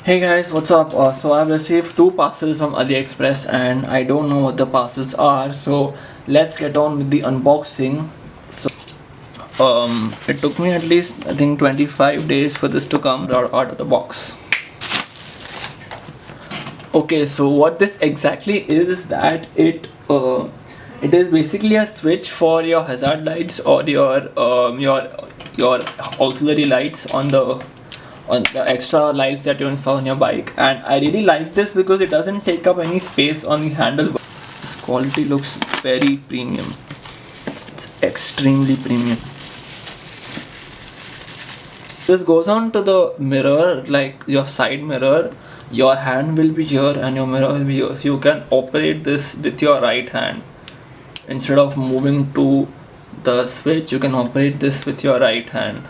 Hey guys, what's up? So I've received two parcels from AliExpress and I don't know what the parcels are. So let's get on with the unboxing. So it took me at least I think 25 days for this to come out of the box. Okay, so what this exactly is that it is basically a switch for your hazard lights or your auxiliary lights on the extra lights that you install on your bike. And I really like this because it doesn't take up any space on the handlebar. This quality looks very premium. It's extremely premium. This goes on to the mirror, like your side mirror. Your hand will be here and your mirror will be here, so you can operate this with your right hand. Instead of moving to the switch, you can operate this with your right hand.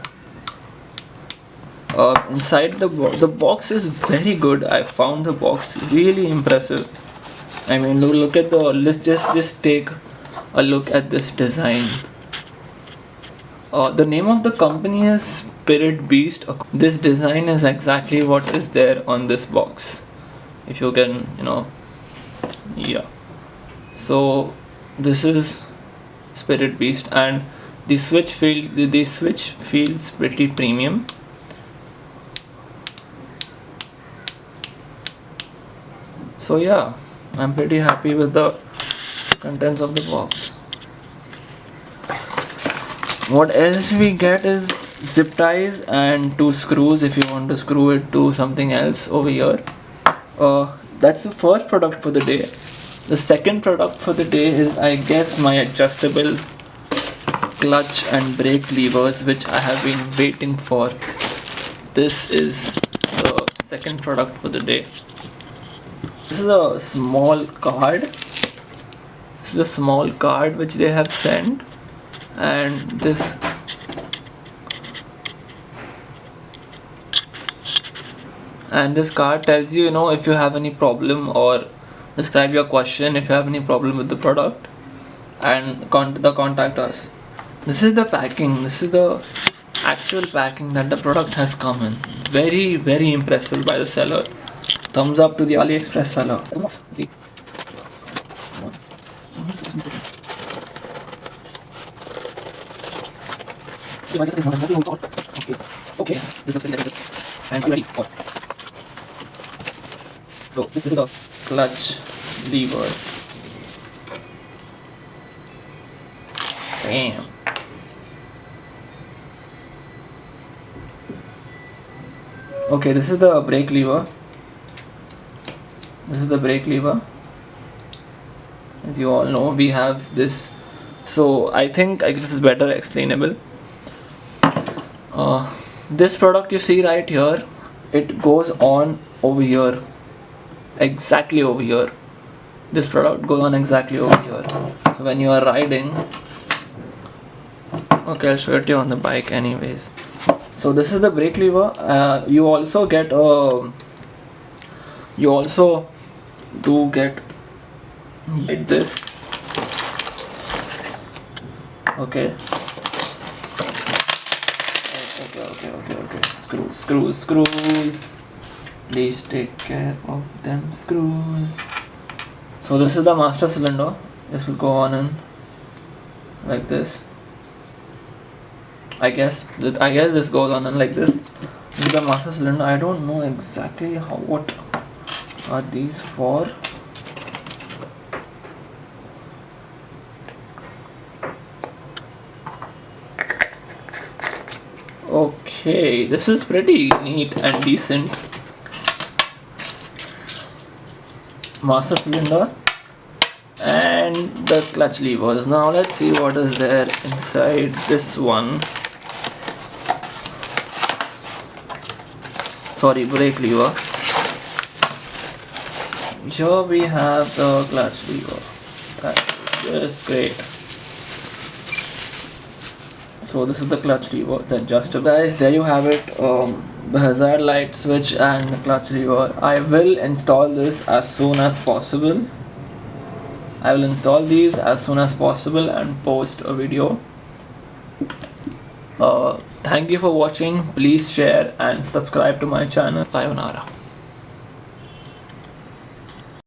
Inside the box is very good. I found the box really impressive. I mean, look at let's just take a look at this design. The name of the company is Spirit Beast. This design is exactly what is there on this box. If you can, yeah. So this is Spirit Beast, and the switch feels pretty premium. So yeah, I'm pretty happy with the contents of the box. What else we get is zip ties and two screws if you want to screw it to something else over here. That's the first product for the day. The second product for the day is, I guess, my adjustable clutch and brake levers, which I have been waiting for. This is the second product for the day. This is a small card. This is a small card which they have sent, and this card tells you, if you have any problem, or describe your question if you have any problem with the product, and contact us. This is the packing. This is the actual packing that the product has come in. Very, very impressive by the seller. Thumbs up to the AliExpress seller. Okay, this is the and ready. So this is the clutch lever. Bam. Okay, this is the brake lever. This is the brake lever. As you all know, we have this. So I think this is better explainable. This product you see right here, it goes on over here, exactly over here. This product goes on exactly over here. So when you are riding, okay, I'll show it to you on the bike anyways. So this is the brake lever. You also get do get like this. Okay. Screws. Please take care of them screws. So this is the master cylinder. This will go on in like this. I guess this goes on in like this. This is the master cylinder. I don't know exactly what are these for. Okay, this is pretty neat and decent. Master cylinder and the clutch levers. Now let's see what is there inside this one. Sorry, brake lever. Here we have the clutch lever. That's just great. So this is the clutch lever, the adjustable. Guys, there you have it. The hazard light switch and the clutch lever. I will install this as soon as possible. I will install these as soon as possible and post a video. Thank you for watching. Please share and subscribe to my channel. Sayonara.